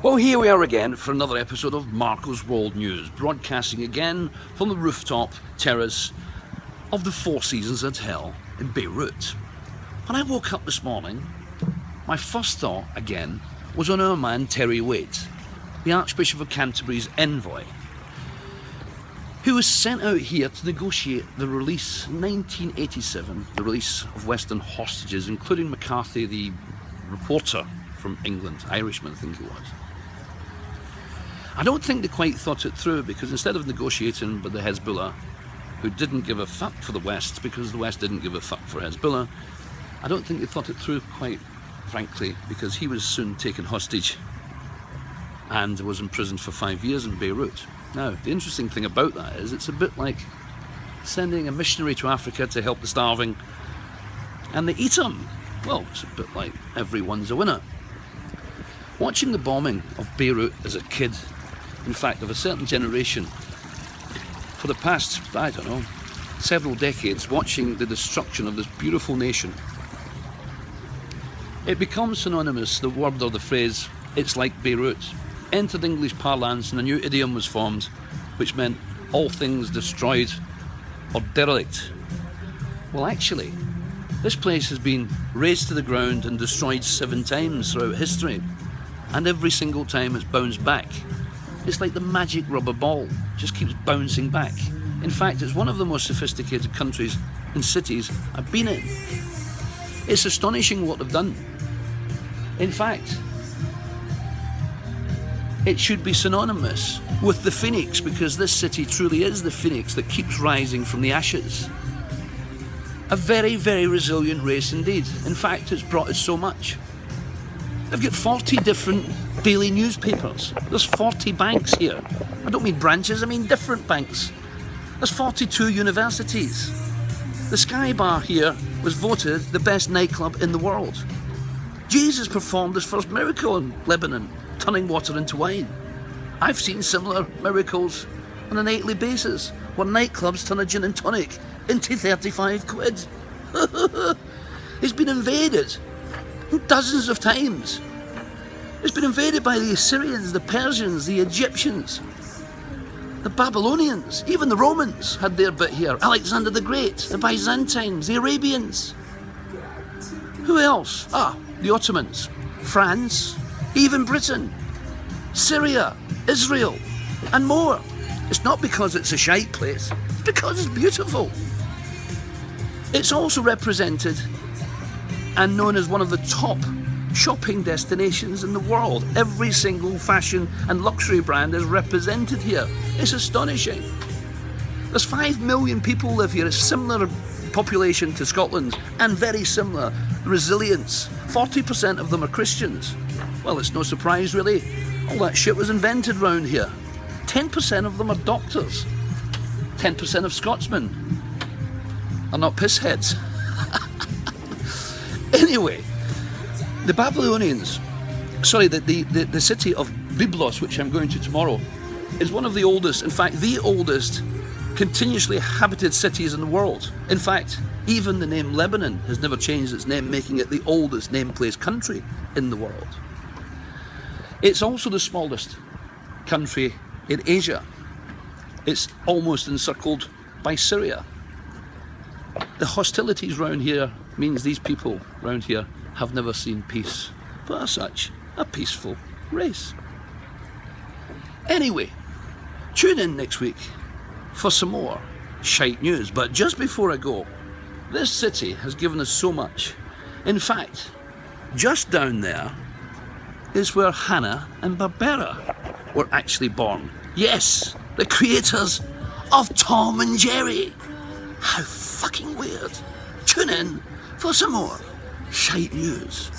Well, here we are again for another episode of Marco's World News, broadcasting again from the rooftop terrace of the Four Seasons Hotel in Beirut. When I woke up this morning, my first thought again was on our man Terry Waite, the Archbishop of Canterbury's envoy, who was sent out here to negotiate the release in 1987, the release of Western hostages, including McCarthy, the reporter from England, Irishman I think he was. I don't think they quite thought it through, because instead of negotiating with the Hezbollah, who didn't give a fuck for the West because the West didn't give a fuck for Hezbollah, I don't think they thought it through quite frankly, because he was soon taken hostage and was imprisoned for 5 years in Beirut. Now, the interesting thing about that is it's a bit like sending a missionary to Africa to help the starving and they eat him. Well, it's a bit like everyone's a winner. Watching the bombing of Beirut as a kid, in fact of a certain generation, for the past, I don't know, several decades, watching the destruction of this beautiful nation, it becomes synonymous, the word or the phrase, "it's like Beirut," entered English parlance and a new idiom was formed, which meant all things destroyed or derelict. Well, actually, this place has been razed to the ground and destroyed 7 times throughout history, and every single time it's bounced back. It's like the magic rubber ball, just keeps bouncing back. In fact, it's one of the most sophisticated countries and cities I've been in. It's astonishing what they've done. In fact, it should be synonymous with the phoenix, because this city truly is the phoenix that keeps rising from the ashes. A very, very resilient race indeed. In fact, it's brought us so much. They've got 40 different daily newspapers. There's 40 banks here. I don't mean branches, I mean different banks. There's 42 universities. The Sky Bar here was voted the best nightclub in the world. Jesus performed his first miracle in Lebanon, turning water into wine. I've seen similar miracles on a nightly basis, where nightclubs turn a gin and tonic into 35 quid. It's been invaded dozens of times. It's been invaded by the Assyrians, the Persians, the Egyptians, the Babylonians, even the Romans had their bit here. Alexander the Great, the Byzantines, the Arabians. Who else? The Ottomans, France, even Britain, Syria, Israel, and more. It's not because it's a shite place, it's because it's beautiful. It's also represented and known as one of the top shopping destinations in the world. Every single fashion and luxury brand is represented here. It's astonishing. There's 5 million people live here. It's similar population to Scotland and very similar resilience. 40% of them are Christians. Well, it's no surprise really. All that shit was invented round here. 10% of them are doctors. 10% of Scotsmen are not pissheads. Anyway, the Babylonians, the city of Byblos, which I'm going to tomorrow, is one of the oldest, in fact the oldest, continuously habited cities in the world. In fact, even the name Lebanon has never changed its name, making it the oldest named-place country in the world. It's also the smallest country in Asia. It's almost encircled by Syria. The hostilities round here means these people round here have never seen peace, but as such, a peaceful race. Anyway, tune in next week for some more shite news. But just before I go, this city has given us so much. In fact, just down there is where Hanna and Barbera were actually born. Yes, the creators of Tom and Jerry. How fucking weird. Tune in for some more shite news.